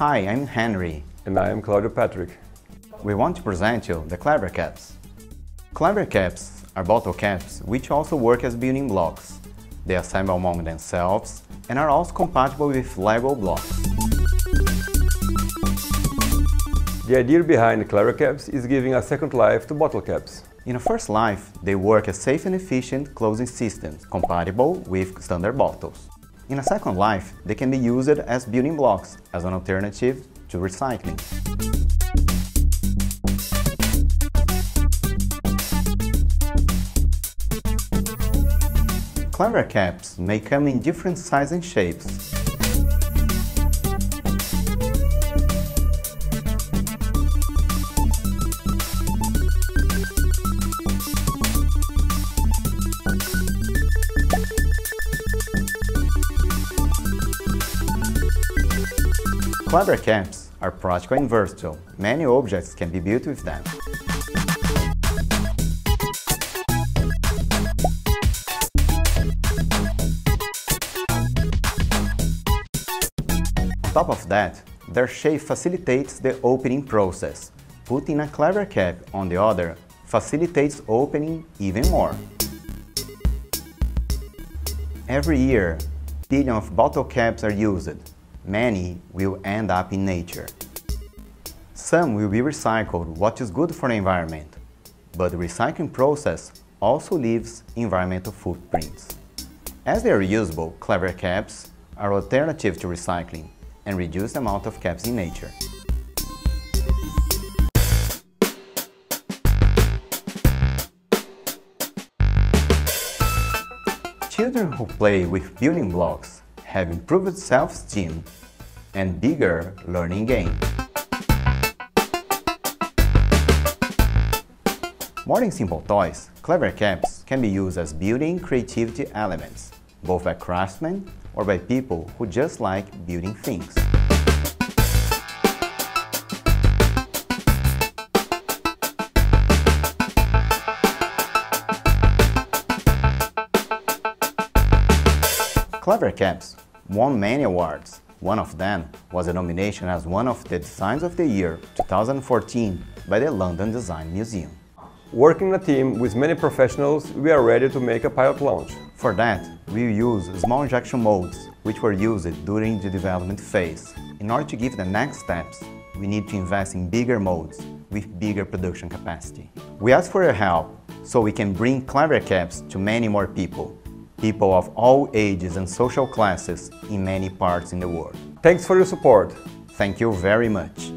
Hi, I'm Henry. And I am Claudio Patrick. We want to present you the Clever Caps. Clever Caps are bottle caps which also work as building blocks. They assemble among themselves and are also compatible with Lego blocks. The idea behind Clever Caps is giving a second life to bottle caps. In a first life, they work as safe and efficient closing systems, compatible with standard bottles. In a second life, they can be used as building blocks, as an alternative to recycling. Clever caps may come in different sizes and shapes. Clever caps are practical and versatile. Many objects can be built with them. On top of that, their shape facilitates the opening process. Putting a clever cap on the other facilitates opening even more. Every year, billions of bottle caps are used. Many will end up in nature. Some will be recycled, what is good for the environment, but the recycling process also leaves environmental footprints. As they are reusable, clever caps are alternative to recycling and reduce the amount of caps in nature. Children who play with building blocks have improved self-esteem and bigger learning gain. More than simple toys, clever caps can be used as building creativity elements, both by craftsmen or by people who just like building things. Clever caps won many awards. One of them was a nomination as one of the Designs of the Year 2014 by the London Design Museum. Working in a team with many professionals, we are ready to make a pilot launch. For that, we use small injection molds, which were used during the development phase. In order to give the next steps, we need to invest in bigger molds with bigger production capacity. We ask for your help so we can bring clever caps to many more people. People of all ages and social classes in many parts in the world. Thanks for your support. Thank you very much.